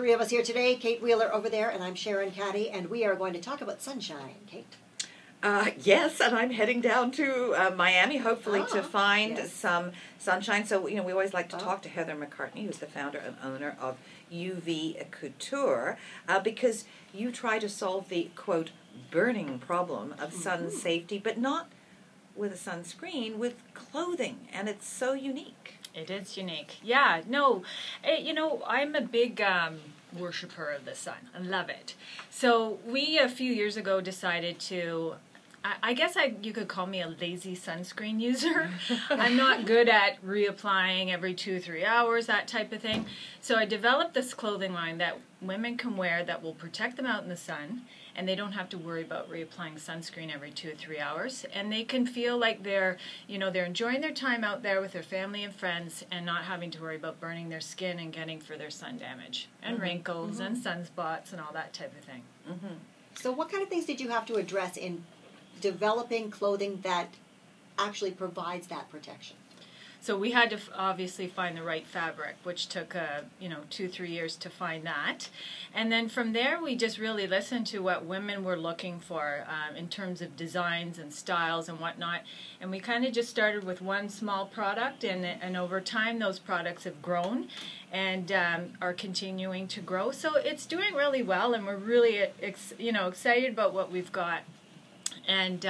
three of us here today. Kate Wheeler over there, and I'm Sharon Caddy, and we are going to talk about sunshine. Kate? Yes, and I'm heading down to Miami, hopefully, to find some sunshine. So, we always like to talk to Heather McCartney, who's the founder and owner of UVcouture, because you try to solve the, quote, burning problem of sun safety, but not with a sunscreen, with clothing, and it's so unique. It is unique. Yeah, no, I'm a big worshiper of the sun. I love it. So we, a few years ago, decided to, I guess you could call me a lazy sunscreen user. I'm not good at reapplying every 2-3 hours, that type of thing. So I developed this clothing line that women can wear that will protect them out in the sun, and they don't have to worry about reapplying sunscreen every 2 or 3 hours. And they can feel like they're enjoying their time out there with their family and friends and not having to worry about burning their skin and getting further sun damage and wrinkles and sunspots and all that type of thing. So what kind of things did you have to address in developing clothing that actually provides that protection? So we had to obviously find the right fabric, which took 2-3 years to find that. And then from there, we just really listened to what women were looking for in terms of designs and styles and whatnot. And we kind of just started with one small product, and over time, those products have grown and are continuing to grow. So it's doing really well, and we're really excited about what we've got. And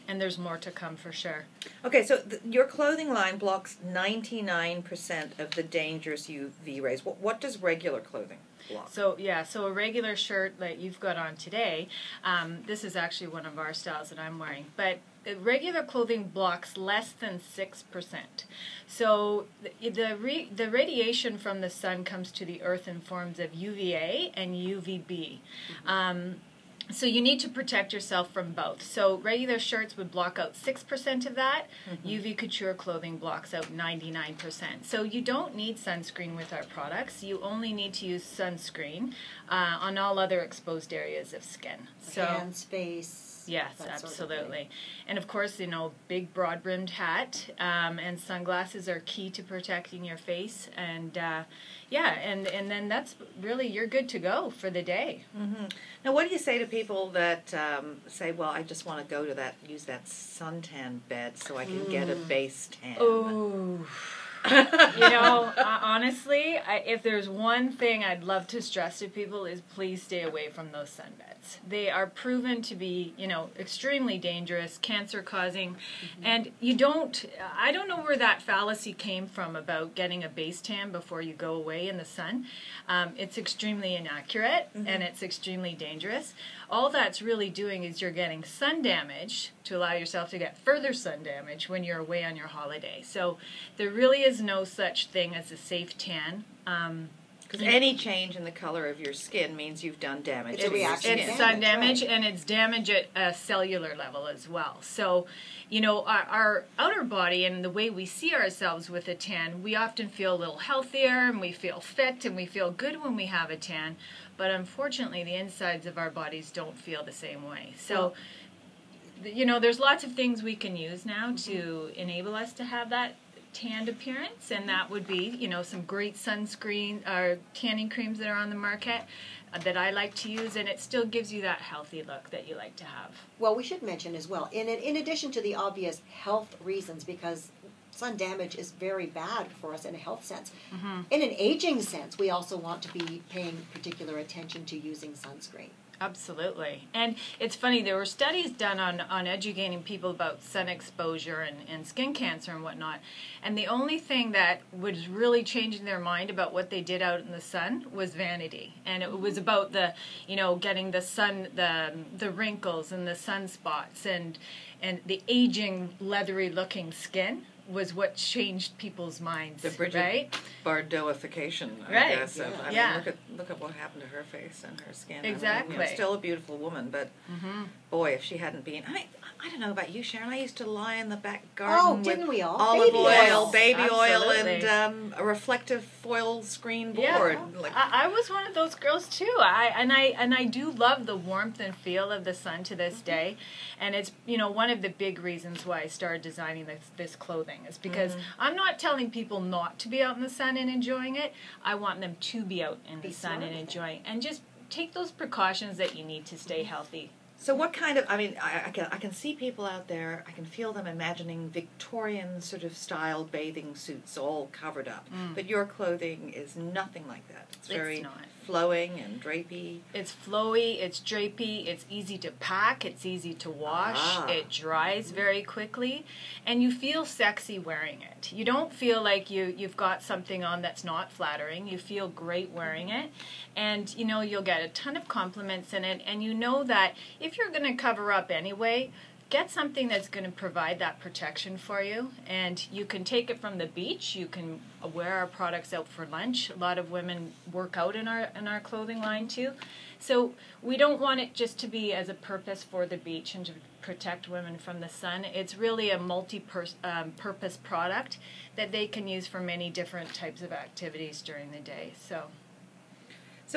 there's more to come for sure. Okay, so your clothing line blocks 99% of the dangerous UV rays. What does regular clothing block? So a regular shirt that you've got on today, this is actually one of our styles that I'm wearing, but regular clothing blocks less than 6%. So the radiation from the sun comes to the earth in forms of UVA and UVB. So you need to protect yourself from both. So regular shirts would block out 6% of that. UVcouture clothing blocks out 99%. So you don't need sunscreen with our products. You only need to use sunscreen on all other exposed areas of skin. So hands, face. Yes, absolutely. And of course, big broad-brimmed hat and sunglasses are key to protecting your face. And and then that's really, you're good to go for the day. Now, what do you say to people that say, well, I just want to go to use that suntan bed so I can get a base tan? Oh. Honestly, if there's one thing I'd love to stress to people is please stay away from those sunbeds. They are proven to be, extremely dangerous, cancer-causing, and I don't know where that fallacy came from about getting a base tan before you go away in the sun. It's extremely inaccurate, and it's extremely dangerous. All that's really doing is you're getting sun damage to allow yourself to get further sun damage when you're away on your holiday. So there really is no such thing as a safe tan. Because any change in the color of your skin means you've done damage. It's a reaction. It's sun damage, and it's damage at a cellular level as well. So, our outer body and the way we see ourselves with a tan, we often feel a little healthier, and we feel fit, and we feel good when we have a tan. But unfortunately, the insides of our bodies don't feel the same way. So, there's lots of things we can use now to enable us to have that tanned appearance, and that would be, some great sunscreen or tanning creams that are on the market that I like to use, and it still gives you that healthy look that you like to have. Well, we should mention as well, in addition to the obvious health reasons, because sun damage is very bad for us in a health sense. In an aging sense, we also want to be paying particular attention to using sunscreen. Absolutely. And it's funny, there were studies done on educating people about sun exposure and skin cancer and whatnot, and the only thing that was really changing their mind about what they did out in the sun was vanity. And it was about the, getting the sun, the wrinkles and the sunspots and the aging, leathery looking skin was what changed people's minds, the Bridget right? Bardot-ification, I right. guess. Yeah. Look at what happened to her face and her skin. Exactly. Still a beautiful woman, but boy, if she hadn't been... I don't know about you, Sharon. I used to lie in the back garden didn't with we all? olive oil, Baby baby oil, Absolutely. and a reflective foil screen board. Yeah, Like, I was one of those girls too. I do love the warmth and feel of the sun to this day, and it's one of the big reasons why I started designing this clothing is because I'm not telling people not to be out in the sun and enjoying it. I want them to be out in the sun and enjoying it, and just take those precautions that you need to stay healthy. so what kind of, I can see people out there, I can feel them imagining Victorian sort of style bathing suits all covered up. But your clothing is nothing like that. It's very not. flowing and drapey. It's flowy, it's drapey, it's easy to pack, it's easy to wash, it dries very quickly, and you feel sexy wearing it. You don't feel like you've got something on that's not flattering. You feel great wearing it, and you'll get a ton of compliments in it, and you know that if you're going to cover up anyway, get something that's going to provide that protection for you, and you can take it from the beach. You can wear our products out for lunch. A lot of women work out in our clothing line too, so we don't want it just to be as a purpose for the beach and to protect women from the sun. It's really a multi-purpose product that they can use for many different types of activities during the day. So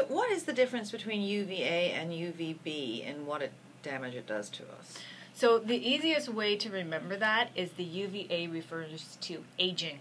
what is the difference between UVA and UVB and what damage it does to us? So the easiest way to remember that is the UVA refers to aging.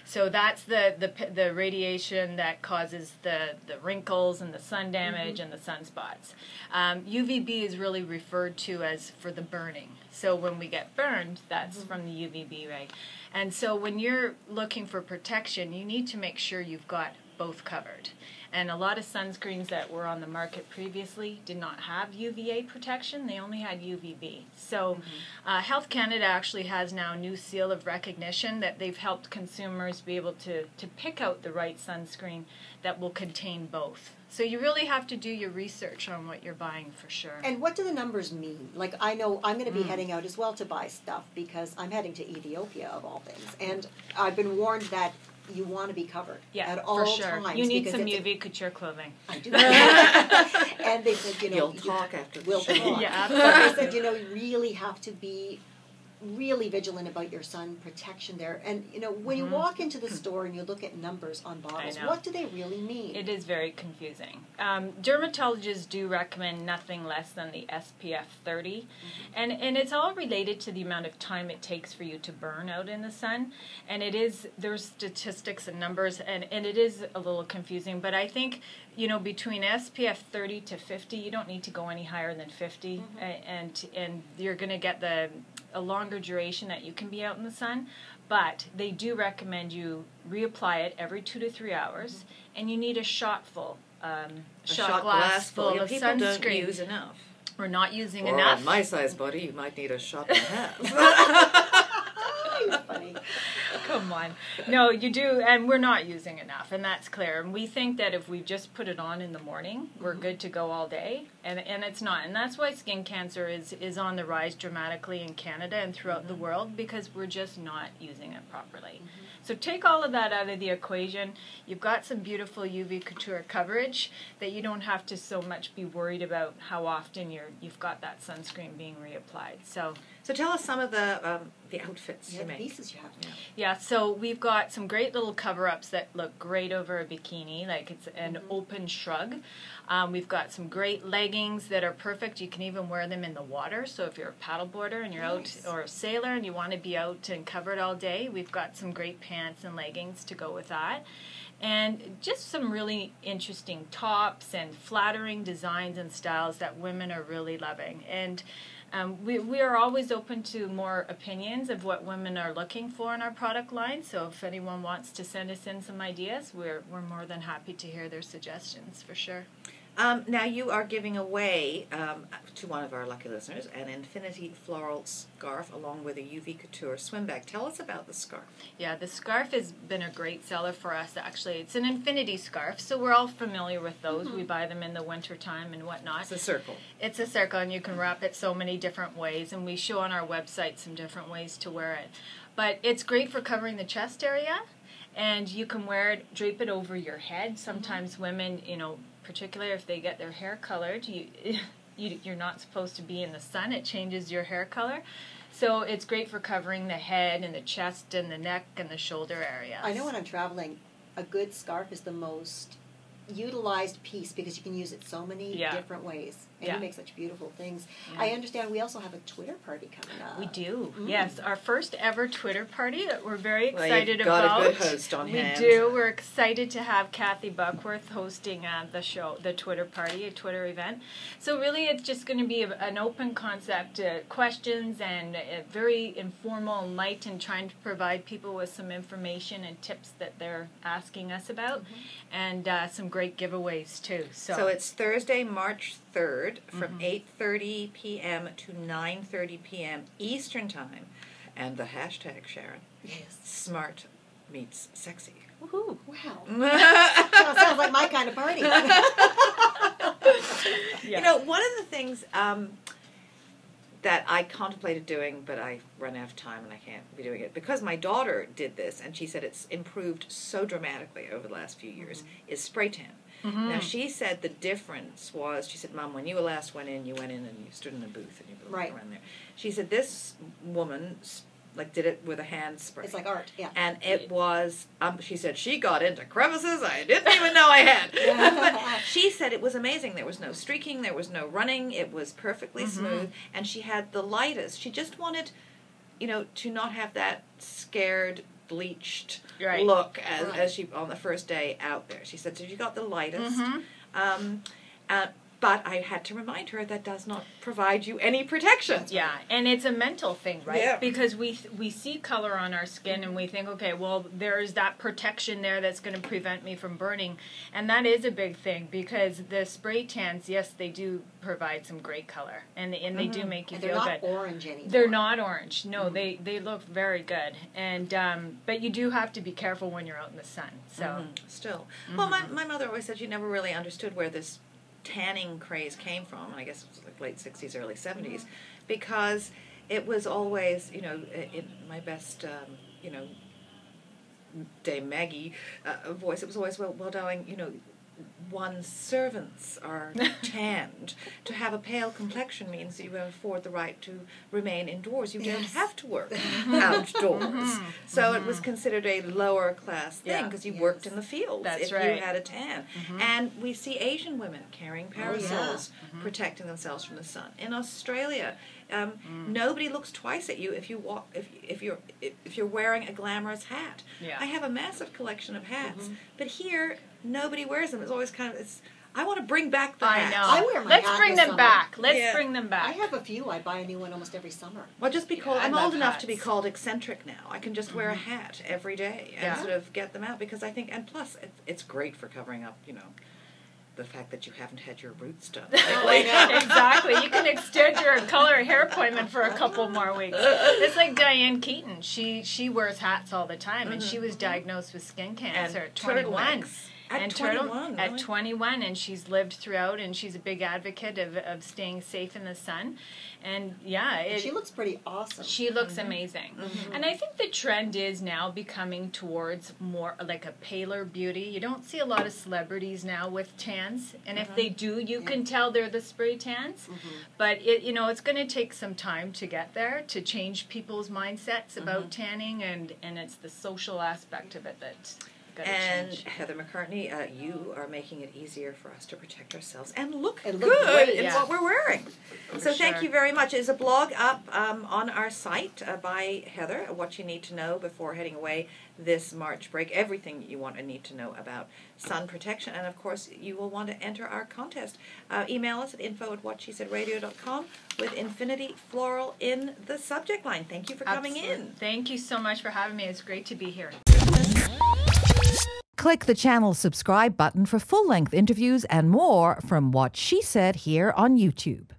So that's the radiation that causes the wrinkles and the sun damage and the sunspots. UVB is really referred to as for the burning. So when we get burned, that's from the UVB ray. And so when you're looking for protection, you need to make sure you've got both covered. And a lot of sunscreens that were on the market previously did not have UVA protection. They only had UVB. So Health Canada actually has now a new seal of recognition that they've helped consumers be able to pick out the right sunscreen that will contain both. So you really have to do your research on what you're buying for sure. And what do the numbers mean? Like, I know I'm going to be heading out as well to buy stuff because I'm heading to Ethiopia, of all things. And I've been warned that you want to be covered at all for sure. times. You need some UVcouture clothing. I do. And they said, You'll talk after the we'll show. talk. Yeah, But they said, you really have to be really vigilant about your sun protection there. And, when you walk into the store and you look at numbers on bottles, what do they really mean? It is very confusing. Dermatologists do recommend nothing less than the SPF 30. And it's all related to the amount of time it takes for you to burn out in the sun. And there's statistics and numbers, and it is a little confusing. But I think, between SPF 30 to 50, you don't need to go any higher than 50. And you're going to get a longer duration that you can be out in the sun, but they do recommend you reapply it every 2 to 3 hours, and you need a shot glass full of people sunscreen. Don't use enough. We're not using Or enough. on my size body, you might need a shot and a half. You're funny. Come on. No, you do, and we're not using enough, and that's clear. And we think that if we just put it on in the morning, we're good to go all day, and it's not. And that's why skin cancer is on the rise dramatically in Canada and throughout the world, because we're just not using it properly. So take all of that out of the equation. You've got some beautiful UVcouture coverage that you don't have to so much be worried about how often you've got that sunscreen being reapplied. So tell us some of the outfits you The make. pieces you have. yeah, so we've got some great little cover-ups that look great over a bikini, like it's an open shrug. We've got some great leggings that are perfect. You can even wear them in the water. So if you're a paddleboarder and you're out, or a sailor and you want to be out and covered all day, we've got some great pants and leggings to go with that. And just some really interesting tops and flattering designs and styles that women are really loving. And we are always open to more opinions of what women are looking for in our product line. So if anyone wants to send us in some ideas, we're more than happy to hear their suggestions for sure. Now you are giving away to one of our lucky listeners an infinity floral scarf along with a UVcouture swim bag. Tell us about the scarf. Yeah, the scarf has been a great seller for us, actually. It's an infinity scarf, so we're all familiar with those. We buy them in the wintertime and whatnot. It's a circle. It's a circle, and you can wrap it so many different ways, and we show on our website some different ways to wear it. But it's great for covering the chest area, and you can wear it, drape it over your head. Sometimes women, particularly if they get their hair colored, you you're not supposed to be in the sun. It changes your hair color. So it's great for covering the head and the chest and the neck and the shoulder area. I know when I'm traveling, a good scarf is the most utilized piece because you can use it so many different ways. And you make such beautiful things. Yeah. I understand we also have a Twitter party coming up. We do. Yes, our first ever Twitter party that we're very excited about. Got a good host on hand. We do. We're excited to have Kathy Buckworth hosting the show, the Twitter party, a Twitter event. So really it's just going to be an open concept, questions and very informal and light, and trying to provide people with some information and tips that they're asking us about, and some great giveaways too. So it's Thursday, March 3rd from 8:30 p.m. to 9:30 p.m. Eastern Time. And the hashtag, Sharon, smart meets sexy. Woohoo. Wow. Sounds like my kind of party. You know, one of the things that I contemplated doing, but I run out of time and I can't be doing it, because my daughter did this, and she said it's improved so dramatically over the last few years, is spray tan. Now, she said the difference was, she said, Mom, when you last went in and you stood in a booth and you were looking around there. She said this woman, like, did it with a hand spray. It's like art, yeah. And it was, she said, she got into crevices I didn't even know I had. But she said it was amazing. There was no streaking, there was no running, it was perfectly smooth, and she had the lightest. She just wanted, to not have that scared, bleached look as she on the first day out there. She said, so you got the lightest. But I had to remind her that does not provide you any protection. Yeah, and it's a mental thing, right? Yeah. Because we see color on our skin and we think, okay, well, there's that protection there that's going to prevent me from burning. And that is a big thing, because the spray tans, yes, they do provide some great color. And they do make you feel good. They're not orange anymore. They're not orange. No, they look very good. And but you do have to be careful when you're out in the sun. So Still. Well, my mother always said she never really understood where this tanning craze came from, and I guess it was like late 60s, early 70s, because it was always, in my best, Dame Maggie voice, it was always, well, darling, one's servants are tanned. To have a pale complexion means that you afford the right to remain indoors. You don't have to work outdoors. So it was considered a lower class thing because you worked in the fields if you had a tan. And we see Asian women carrying parasols, protecting themselves from the sun. In Australia, nobody looks twice at you if you walk if you're wearing a glamorous hat. I have a massive collection of hats, but here nobody wears them. It's always I want to bring back the hats. I wear my Let's hat bring this them summer. back. Let's bring them back. I have a few. I buy a new one almost every summer. Well, just be called. I'm old enough to be called eccentric now. I can just wear a hat every day and sort of get them out, because I think, and plus, it's great for covering up, the fact that you haven't had your roots done. Exactly. You can extend your color hair appointment for a couple more weeks. It's like Diane Keaton. She wears hats all the time, and she was diagnosed with skin cancer at 21. At 21, at 21, and she's lived throughout, and she's a big advocate of staying safe in the sun. And she looks pretty awesome. She looks amazing. And I think the trend is now becoming towards more like a paler beauty. You don't see a lot of celebrities now with tans, and if they do, you can tell they're the spray tans. But it's going to take some time to get there, to change people's mindsets about tanning, and it's the social aspect of it that's and Heather McCartney, you are making it easier for us to protect ourselves and look good great, in what we're wearing. So thank you very much. There's a blog up on our site by Heather, what you need to know before heading away this March break, everything you want and need to know about sun protection. And, of course, you will want to enter our contest. Email us at info@whatshesaid.radio.com with Infinity Floral in the subject line. Thank you for coming in. Thank you so much for having me. It's great to be here. Click the channel subscribe button for full-length interviews and more from What She Said here on YouTube.